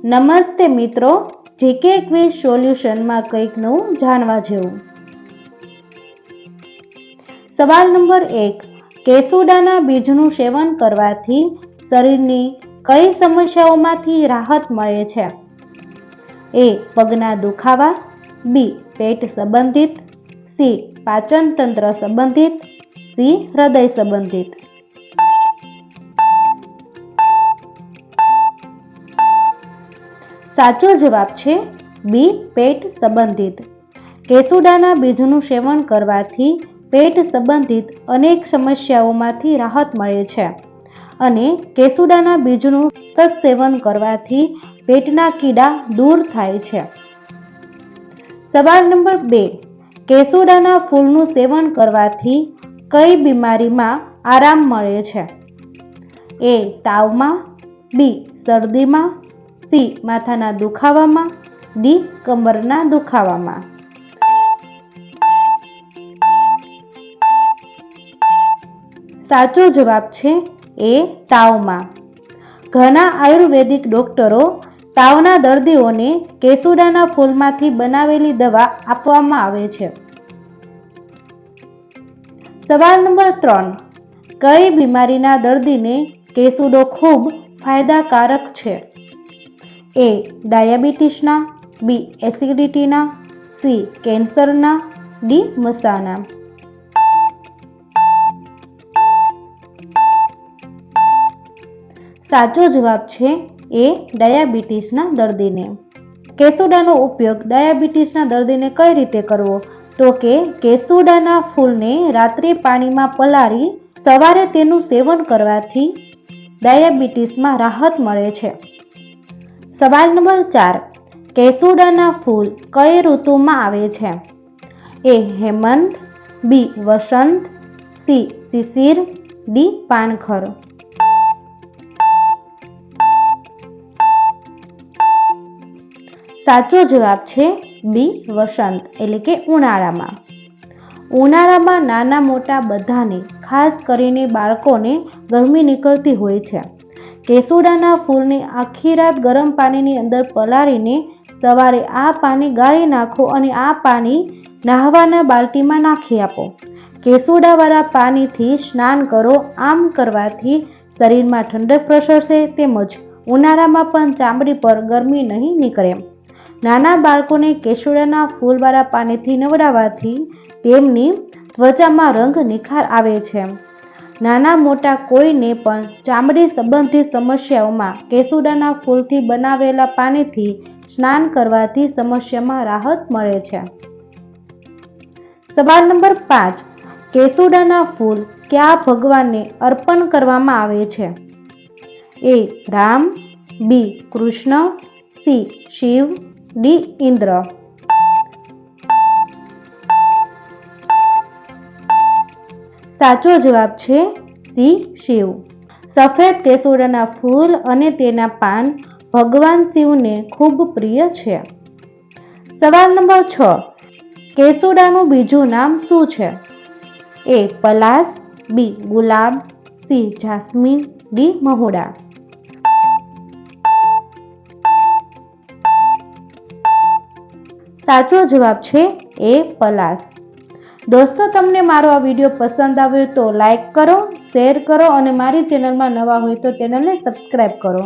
નમસ્તે મિત્રો, GK quiz સોલ્યુશનમાં કંઈક નવું જાણવા જેવું. સવાલ નંબર 1. કેસુડાના બીજનું સેવન કરવાથી શરીરની કઈ સમસ્યાઓમાંથી રાહત મળે છે? A. પગના દુખાવા, B. પેટ સંબંધિત, C. પાચન તંત્ર સંબંધિત, C. હૃદય સંબંધિત. સાચો જવાબ છે B. પેટ સંબંધિત. કેસુડાના બીજનું સેવન કરવાથી પેટ સંબંધિત અનેક સમસ્યાઓમાંથી રાહત મળે છે અને કેસુડાના બીજનું સતત સેવન કરવાથી પેટના કીડા દૂર થાય છે. સવાલ નંબર 2. કેસુડાના ફૂલનું સેવન કરવાથી કઈ બીમારીમાં આરામ મળે છે? A. તાવમાં, B. શરદીમાં, C. માથાના દુખાવામાં, D. કમરના દુખાવામાં. સાચો જવાબ છે A. તાવમાં. ઘણા આયુર્વેદિક ડોક્ટરો તાવના દર્દીઓને કેસુડાના ફૂલમાંથી બનાવેલી દવા આપવામાં આવે છે. સવાલ નંબર 3. કઈ બીમારીના દર્દીને કેસુડો ખૂબ ફાયદાકારક છે? A. ડાયાબિટીસના, B. એસિડિટીના, C. કેન્સરના, D. મસાના. સાચો જવાબ છે A. ડાયાબિટીસના દર્દીને. કેસુડાનો ઉપયોગ ડાયાબિટીસના દર્દીને કઈ રીતે કરવો? તો કે કેસુડાના ફૂલને રાત્રે પાણીમાં પલાળી સવારે તેનું સેવન કરવાથી ડાયાબિટીસમાં રાહત મળે છે. સવાલ નંબર 4. કેસુડાના ફૂલ કઈ ઋતુમાં આવે છે? A. Hemant, B. Vasant, C. Shishir, D. પાનખર. સાચો જવાબ છે B. વસંત એટલે કે ઉનાળામાં. ઉનાળામાં નાના મોટા બધાને, ખાસ કરીને બાળકોને ગરમી નીકળતી હોય છે. કેસુડાના ફૂલને આખી રાત ગરમ પાણીની અંદર પલાળીને સવારે આ પાણી ગાળી નાખો અને આ પાણી નહાવાના બાલટીમાં નાખી આપો. કેસુડાવાળા પાણીથી સ્નાન કરો. આમ કરવાથી શરીરમાં ઠંડક પ્રસરશે તેમજ ઉનાળામાં પણ ચામડી પર ગરમી નહીં નીકળે. નાના બાળકોને કેસુડાના ફૂલવાળા પાણીથી નવડાવવાથી તેમની ત્વચામાં રંગ નિખાર આવે છે. નાના મોટા કોઈને પણ ચામડી સંબંધિત સમસ્યાઓમાં કેસુડાના ફૂલથી બનાવેલા પાણીથી સ્નાન કરવાથી સમસ્યામાં રાહત મળે છે. સવાલ નંબર 5. કેસુડાના ફૂલ કયા ભગવાનને અર્પણ કરવામાં આવે છે? A. Ram, B. Krishna, C. Shiv, D. Indra. સાચો જવાબ છે C. શિવ. સફેદ કેસુડાના ફૂલ અને તેના પાન ભગવાન શિવને ખૂબ પ્રિય છે. સવાલ નંબર 6. કેસુડાનું બીજું નામ શું છે? A. પલાશ, B. Gulab, C. Jasmine, D. Mahuda. સાચો જવાબ છે A. પલાશ. દોસ્તો, તમને મારો આ વિડીયો પસંદ આવ્યો તો લાઈક કરો, શેર કરો અને મારી ચેનલમાં નવા હોય તો ચેનલને સબસ્ક્રાઈબ કરો.